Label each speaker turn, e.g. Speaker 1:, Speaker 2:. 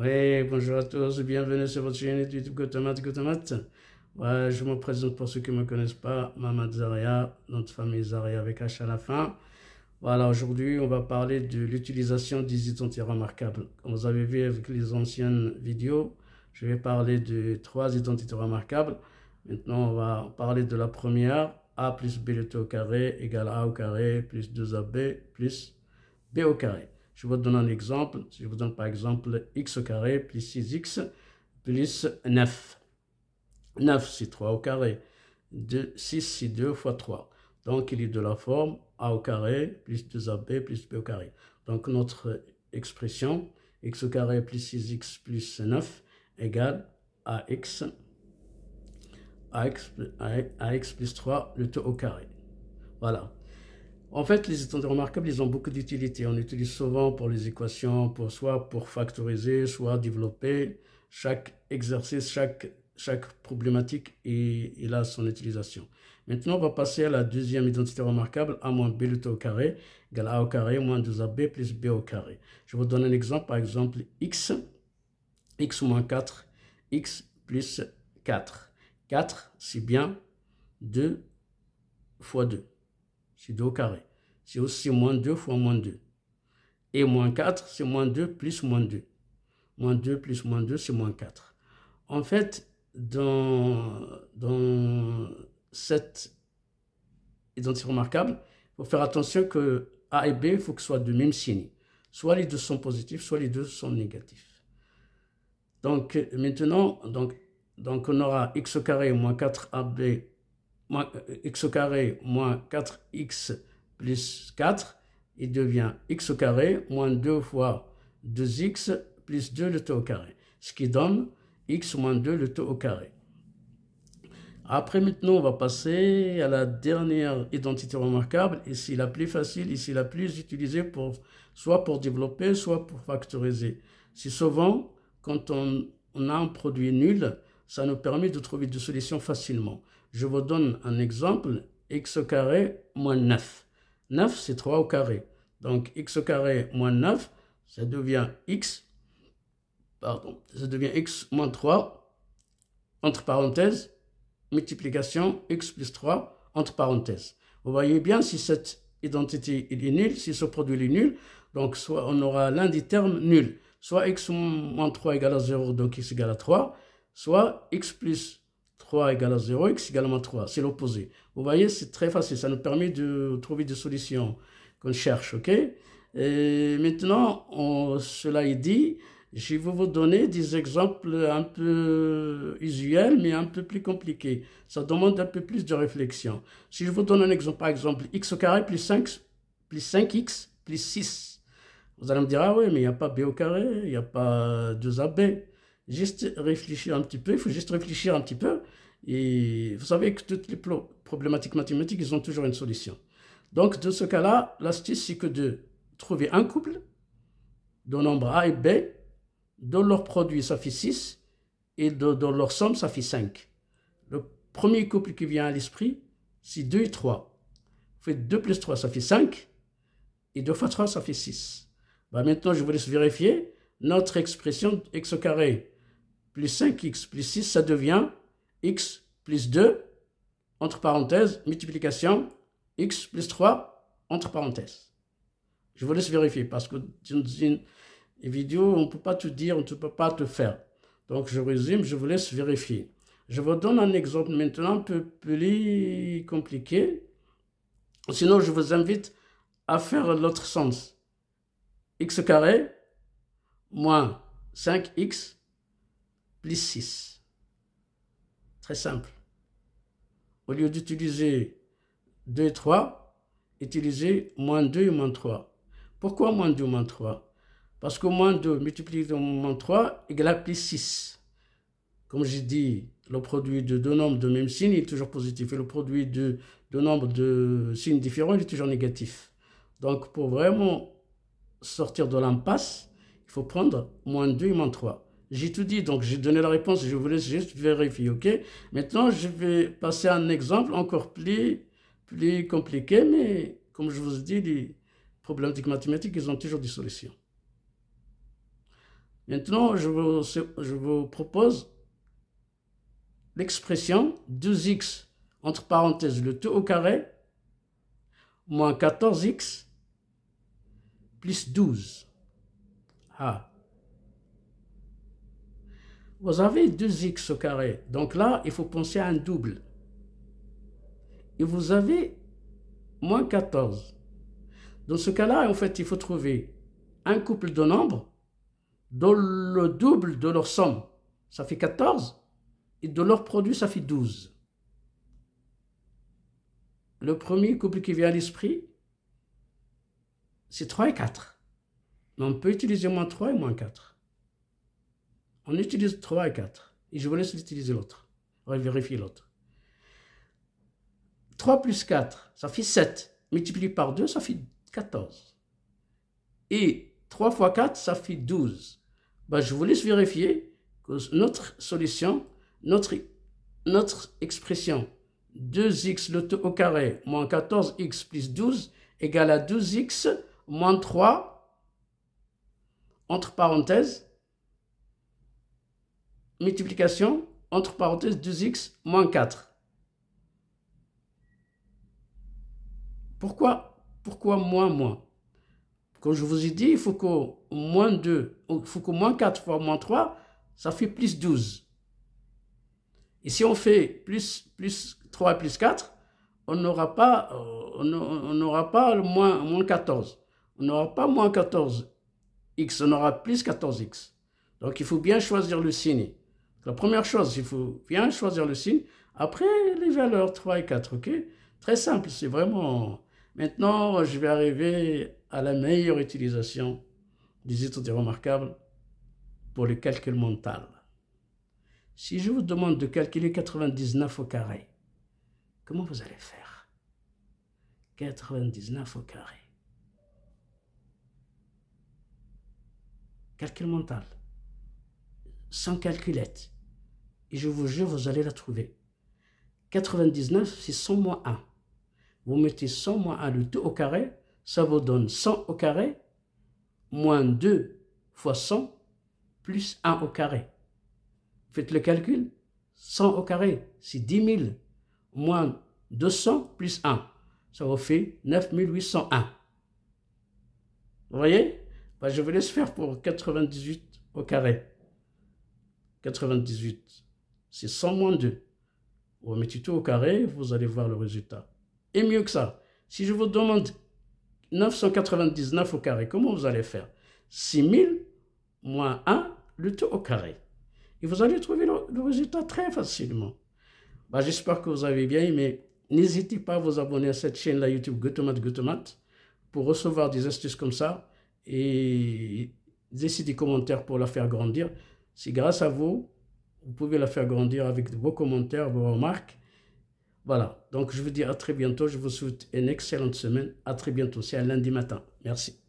Speaker 1: Oui, bonjour à tous, bienvenue sur votre chaîne YouTube Gotomate. Ouais, je me présente pour ceux qui ne me connaissent pas, Mamad Zaria, notre famille Zaria avec H à la fin. Voilà, aujourd'hui, on va parler de l'utilisation des identités remarquables. Comme vous avez vu avec les anciennes vidéos, je vais parler de 3 identités remarquables. Maintenant, on va parler de la première, A plus B le T au carré égale A au carré plus 2AB plus B au carré. Je vous donne un exemple. Je vous donne par exemple x au carré plus 6x plus 9. 9, c'est 3 au carré. 6, c'est 2 fois 3. Donc, il est de la forme a au carré plus 2ab plus b au carré. Donc, notre expression x au carré plus 6x plus 9 égale ax plus 3 le tout au carré. Voilà. En fait, les identités remarquables, ils ont beaucoup d'utilité. On utilise souvent pour les équations, soit pour factoriser, soit développer. Chaque exercice, chaque problématique, il a son utilisation. Maintenant, on va passer à la deuxième identité remarquable, a moins b le t au carré égale a au carré moins 2ab plus b au carré. Je vous donne un exemple, par exemple, x moins 4, x plus 4. 4, c'est bien 2 fois 2. C'est 2 au carré. C'est aussi moins 2 fois moins 2. Et moins 4, c'est moins 2 plus moins 2. Moins 2 plus moins 2, c'est moins 4. En fait, dans cette identité remarquable, il faut faire attention que A et B, il faut que ce soit du même signe. Soit les deux sont positifs, soit les deux sont négatifs. Donc, maintenant, on aura x au carré moins 4ab x au carré moins 4x plus 4, il devient x au carré moins 2 fois 2x plus 2 le t au carré, ce qui donne x moins 2 le t au carré. Après, maintenant, on va passer à la dernière identité remarquable, ici la plus facile, ici la plus utilisée soit pour développer, soit pour factoriser. C'est souvent, quand on a un produit nul, ça nous permet de trouver des solutions facilement. Je vous donne un exemple, x au carré moins 9. 9, c'est 3 au carré. Donc, x au carré moins 9, ça devient x moins 3, entre parenthèses, multiplication x plus 3, entre parenthèses. Vous voyez bien si cette identité est nulle, si ce produit est nul, donc soit on aura l'un des termes nuls, soit x moins 3 égale à 0, donc x égale à 3, soit x plus 3 égale à 0, x égale à 3, c'est l'opposé. Vous voyez, c'est très facile, ça nous permet de trouver des solutions qu'on cherche, ok? Et maintenant, cela est dit, je vais vous donner des exemples un peu usuels, mais un peu plus compliqués. Ça demande un peu plus de réflexion. Si je vous donne un exemple, par exemple, x au carré plus 5x plus 6. Vous allez me dire, ah oui, mais il n'y a pas b au carré, il n'y a pas 2ab. Juste réfléchir un petit peu, il faut juste réfléchir un petit peu. Et vous savez que toutes les problématiques mathématiques, ils ont toujours une solution. Donc, dans ce cas-là, l'astuce, c'est que de trouver un couple de nombres a et b, dont leur produit, ça fait 6, et dont leur somme, ça fait 5. Le premier couple qui vient à l'esprit, c'est 2 et 3. Vous faites 2 plus 3, ça fait 5, et 2 fois 3, ça fait 6. Ben maintenant, je vous laisse vérifier. Notre expression x au carré plus 5x plus 6, ça devient x plus 2, entre parenthèses, multiplication, x plus 3, entre parenthèses. Je vous laisse vérifier, parce que dans une vidéo, on ne peut pas te dire, on ne peut pas te faire. Donc, je résume, je vous laisse vérifier. Je vous donne un exemple maintenant un peu plus compliqué. Sinon, je vous invite à faire l'autre sens. X carré moins 5x plus 6. Très simple. Au lieu d'utiliser 2 et 3, utilisez moins 2 et moins 3. Pourquoi moins 2 et moins 3? Parce que moins 2 multiplié par moins 3 égale à plus 6. Comme j'ai dit, le produit de deux nombres de même signe est toujours positif et le produit de deux nombres de signes différents il est toujours négatif. Donc, pour vraiment sortir de l'impasse, il faut prendre moins 2 et moins 3. J'ai tout dit, donc j'ai donné la réponse, je vous laisse juste vérifier, ok? Maintenant, je vais passer à un exemple encore plus compliqué, mais comme je vous ai dit, les problématiques mathématiques, ils ont toujours des solutions. Maintenant, je vous propose l'expression 2x, entre parenthèses, le tout au carré, moins 14x, plus 12. Ah. Vous avez 2x au carré. Donc là, il faut penser à un double. Et vous avez moins 14. Dans ce cas-là, en fait, il faut trouver un couple de nombres dont le double de leur somme, ça fait 14, et de leur produit, ça fait 12. Le premier couple qui vient à l'esprit, c'est 3 et 4. Mais on peut utiliser moins 3 et moins 4. On utilise 3 et 4. Et je vous laisse utiliser l'autre. On va vérifier l'autre. 3 plus 4, ça fait 7. Multiplié par 2, ça fait 14. Et 3 fois 4, ça fait 12. Ben, je vous laisse vérifier que notre solution, notre expression 2x le tout au carré moins 14x plus 12 égale à 12x moins 3, entre parenthèses, multiplication, entre parenthèses 2x moins 4. Pourquoi moins? Comme je vous ai dit, il faut que moins 2, il faut que moins 4 fois moins 3, ça fait plus 12. Et si on fait plus 3 plus 4, on n'aura pas le moins 14. On n'aura pas moins 14x, on aura plus 14x. Donc il faut bien choisir le signe. La première chose, il faut bien choisir le signe. Après, les valeurs 3 et 4, ok? Très simple, c'est vraiment... Maintenant, je vais arriver à la meilleure utilisation des études remarquables pour le calcul mental. Si je vous demande de calculer 99 au carré, comment vous allez faire? 99 au carré. Calcul mental. Sans calculette. Et je vous jure, vous allez la trouver. 99, c'est 100 moins 1. Vous mettez 100 moins 1, le tout au carré, ça vous donne 100 au carré, moins 2 fois 100, plus 1 au carré. Faites le calcul. 100 au carré, c'est 10 000, moins 200 plus 1. Ça vous fait 9 801. Vous voyez? Ben, je vous laisse faire pour 98 au carré. 98, c'est 100 moins 2. Vous mettez tout au carré, vous allez voir le résultat. Et mieux que ça, si je vous demande 999 au carré, comment vous allez faire? 6000 moins 1, le tout au carré. Et vous allez trouver le résultat très facilement. Ben, j'espère que vous avez bien aimé. N'hésitez pas à vous abonner à cette chaîne-là YouTube Gotomat pour recevoir des astuces comme ça et laisser des commentaires pour la faire grandir. C'est grâce à vous, vous pouvez la faire grandir avec vos commentaires, vos remarques. Voilà, donc je vous dis à très bientôt. Je vous souhaite une excellente semaine. À très bientôt, c'est un lundi matin. Merci.